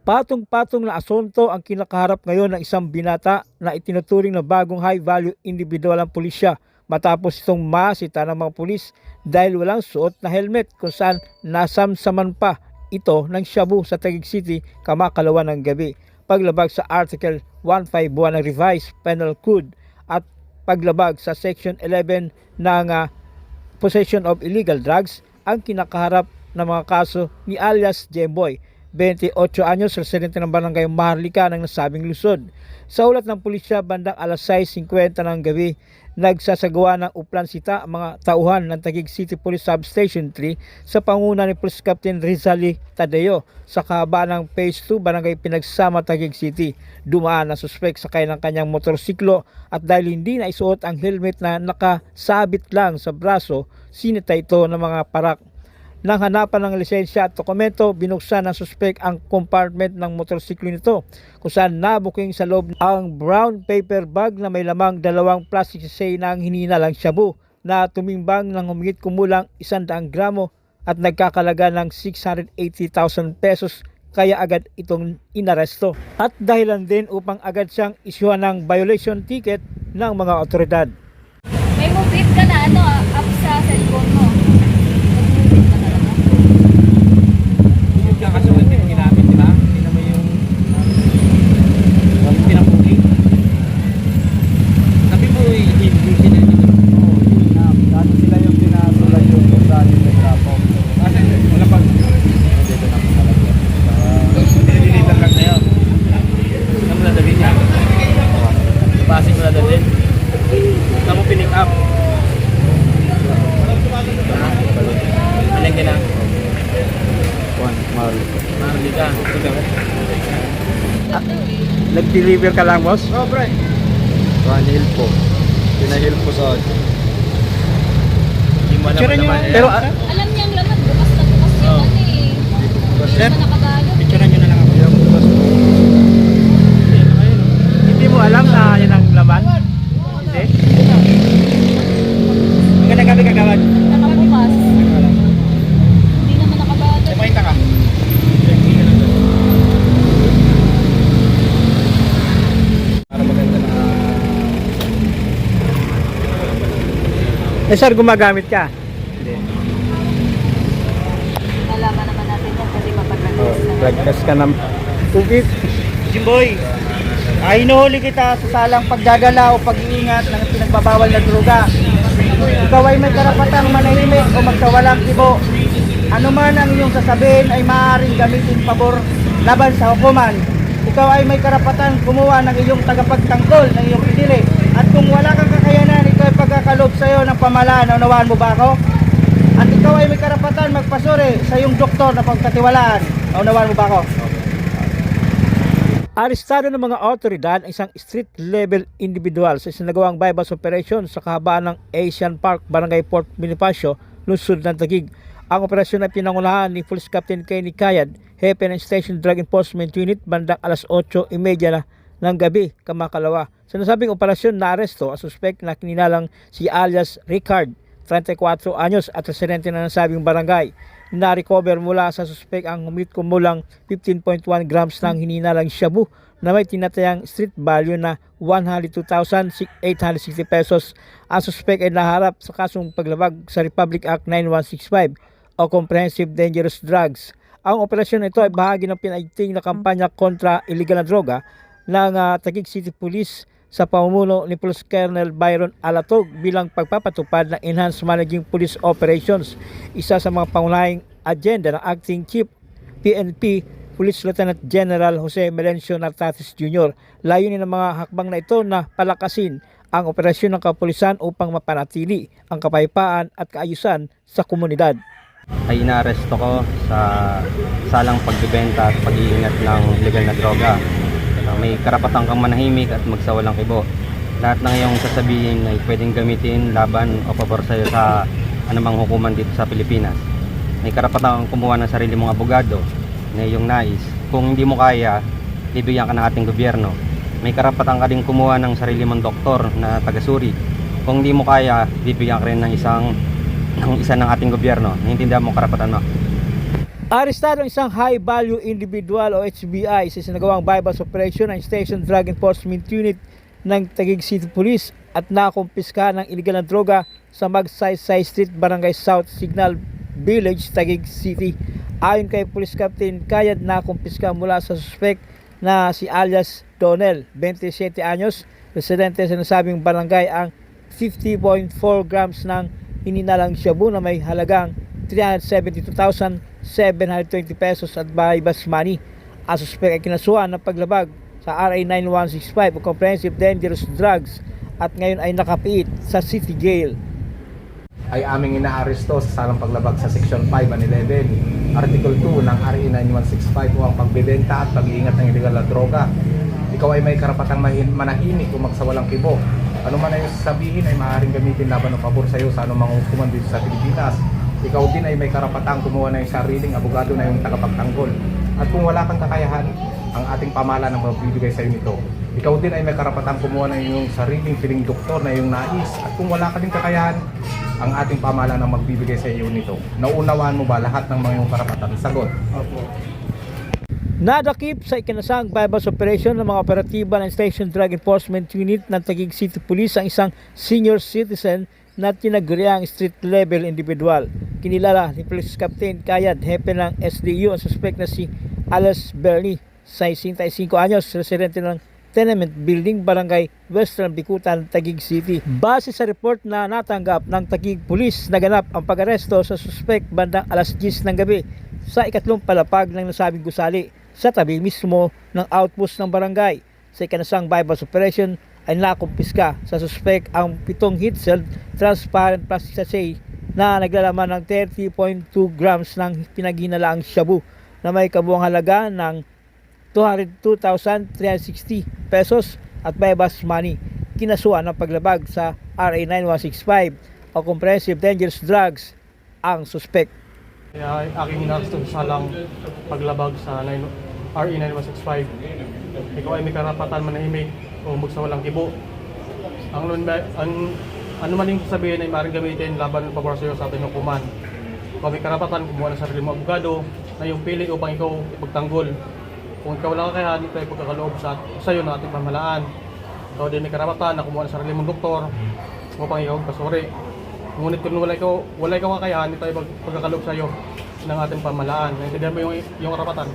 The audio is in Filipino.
Patong-patong na asunto ang kinakaharap ngayon ng isang binata na itinuturing na bagong high-value individual ang pulisya matapos itong masita ng mga pulis dahil walang suot na helmet kung saan nasamsaman pa ito ng shabu sa Taguig City kamakalawa ng gabi. Paglabag sa Article 151 ng Revised Penal Code at paglabag sa Section 11 ng Possession of Illegal Drugs ang kinakaharap ng mga kaso ni alias Jemboy, 28 anyos, residente ng barangay Maharlika ng nasabing Luzon. Sa ulat ng pulisya, bandang alas 6:50 ng gabi, nagsasagawa ng uplansita ang mga tauhan ng Taguig City Police Substation 3 sa panguna ni Police Captain Rizali Tadeo sa kahabaan ng Phase 2, Barangay Pinagsama, Taguig City. Dumaan ang suspek sakay ng kanyang motorsiklo at dahil hindi na isuot ang helmet na nakasabit lang sa braso, sinita ito ng mga parak. Nang hanapan ng lisensya at dokumento, binuksan ng suspek ang compartment ng motorsiklo nito kung saan nabuking sa loob ang brown paper bag na may lamang 2 plastic sachet ng hininalang shabu na tumimbang ng humigit kumulang 100 gramo at nagkakalaga ng 680,000 pesos, kaya agad itong inaresto. At dahilan din upang agad siyang isyuhan ng violation ticket ng mga otoridad. May move ka na app sa cellphone mo. Kasi wala din ginamit, di ba? Hindi naman yung pinapuli. Sabi mo, hindi sila yung dati sila yung pinasulat yung kung saan yung nag-rapong. Kasi wala pag dito na po talaga. Dinilitan lang na yun. Saan mo nadalhin niya? Pasig mo nadalhin. Saan mo pinick up? Alin ka na? Maharlika. Nag-deliver ka lang, boss? Oh, pre. Pinahil po. Pinahil po sa... Hindi mo alam naman. Pero, Alam niya ang laman, bukas na bukas yung Sir, Hindi naman nakabalo. picturean nyo na lang ako. Hindi mo alam na yan ang laman? Hindi? Magandang gabi, kagawad. Nakabukas. Hindi naman nakabalo. Kumaita ka? Para maganda na... sir, gumagamit ka? Hindi. Nalaman naman natin yan kasi mapag-release na. Dragkas ka ng tubig. Jimboy, hinuhuli kita sa salang pagdadala o pag-iingat ng pinagbabawal na droga. Ikaw ay may karapatang manahimik o magkawalang ibo. Ano man ang iyong sasabihin ay maaaring gamitin pabor laban sa hukuman. Ikaw ay may karapatan kumuha ng iyong tagapagtanggol ng iyong pinili. At kung wala kang kakayanan, ito ay pagkakalob sa iyo ng pamahalaan. Naunawaan mo ba ako? At ikaw ay may karapatan magpasuri sa iyong doktor na pagkatiwalaan. Naunawaan mo ba ako? Arestado ng mga otoridad ang isang street-level individual sa isinagawang bypass operation sa kahabaan ng Asian Park, Barangay Port Bonifacio, Luzon ng Taguig. Ang operasyon ay pinangunahan ni Police Captain Kenny Kayad, Hepe ng Station Drug Enforcement Unit, bandang alas 8:30 na ng gabi, kamakalawa. Sa nasabing operasyon, naaresto ang suspect na kininalang si alias Ricard, 34 anyos at residente na nasabing barangay. Na-recover mula sa suspect ang humit kumulang 15.1 grams ng hininalang shabu na may tinatayang street value na 102,860 pesos. Ang suspect ay naharap sa kasong paglabag sa Republic Act 9165 o Comprehensive Dangerous Drugs. Ang operasyon ito ay bahagi ng pinaigting na kampanya kontra illegal na droga ng Taguig City Police sa pamumuno ni Police Colonel Byron Alatog bilang pagpapatupad ng Enhanced Managing Police Operations, isa sa mga pangunahing agenda ng Acting Chief PNP Police Lieutenant General Jose Melencio Nartates Jr. Layunin ng mga hakbang na ito na palakasin ang operasyon ng kapulisan upang mapanatili ang kapayapaan at kaayusan sa komunidad. Ay inaaresto ko sa salang pagbebenta at pag-iingat ng legal na droga. May karapatan kang manahimik at magsawalang kibo. Lahat ng iyong sasabihin ay pwedeng gamitin laban o pabor sa'yo sa anumang hukuman dito sa Pilipinas. May karapatan kang kumuha ng sarili mong abogado na iyong nais. Kung hindi mo kaya, bibigyan ka ng ating gobyerno. May karapatan ka din kumuha ng sarili mong doktor na tagasuri. Kung hindi mo kaya, bibigyan ka rin ng isa ng ating gobyerno. Naiintindihan mo karapatan mo? Arestado ang isang high value individual o HBI sa isinagawang bypass operation ng Station Drug Enforcement Unit ng Taguig City Police at nakumpiska ng iligal na droga sa Magsaysay Street, Barangay South Signal Village, Taguig City. Ayon kay Police Captain Kayad, nakumpiska mula sa suspect na si alias Donel, 27 anyos, residente sa nasabing barangay ang 50.4 grams ng hininalang shabu na may halagang 372,720 pesos at bypass money. Ang suspect ay kinasuhan ng paglabag sa RA 9165 o Comprehensive Dangerous Drugs at ngayon ay nakapiit sa City Jail. Ay aming inaaresto sa salang paglabag sa Section 5 and 11, Article 2 ng RA 9165 o ang pagbebenta at pag-iingat ng illegal na droga. Ikaw ay may karapatang manahimik o magsawalang kibo. Ano man ay sabihin ay maaaring gamitin laban o pabor sa iyo sa anumang hukuman dito sa Pilipinas. Ikaw din ay may karapatang kumuha ng sariling abogado na yung tagapagtanggol. At kung wala kang kakayahan, ang ating pamahalaan ang magbibigay sa iyo nito. Ikaw din ay may karapatang kumuha ng iyong sariling piling doktor na iyong nais. At kung wala ka din kakayahan, ang ating pamahalaan ang magbibigay sa iyo nito. Naunawaan mo ba lahat ng mga iyong karapatan? Sagot. Opo. Nadakip sa ikinasang bypass operation ng mga operatiba ng Station Drug Enforcement Unit ng Taguig City Police ang isang senior citizen na tinaguriang street level individual. Kinilala ni Police Captain Kayad, hepe ng SDU, ang suspect na si Alice Bernie, 65 anyos, residente ng tenement building, Barangay Western Bikutan, Taguig City. Base sa report na natanggap ng Taguig Police, naganap ang pag-aresto sa suspect bandang alas 10 ng gabi sa ikatlong palapag ng nasabing gusali sa tabi mismo ng outpost ng barangay. Sa ikinasang bypass operation ay nakumpiska sa suspect ang 7 heat-sealed transparent plastic sachet na naglalaman ng 30.2 grams ng pinaghinalaang shabu na may kabuang halaga ng 202,360 pesos at bypass money. Kinasuhan ng paglabag sa RA 9165 o Comprehensive Dangerous Drugs ang suspect. Kaya aking inaresto sa salang paglabag sa RE 9165. Ikaw ay may karapatan manahimik o magsawalang kibo. Ano man yung sabihin ay maaaring gamitin laban ng pabor sa iyo sa ating hukuman. Ikaw may karapatan kumuha ng sarili mong abogado na yung pili upang ikaw ipagtanggol. Kung ikaw wala kakayahan, ito ay pagkakaloob sa iyo ng ating pamahalaan. Ikaw din may karapatan na kumuha ng sarili mong doktor upang ikaw pasuri. Ngunit kung wala ikaw kakayahan, ito ay pagkakaloob sa iyo ng ating pamahalaan. Naintindihan mo yung karapatan?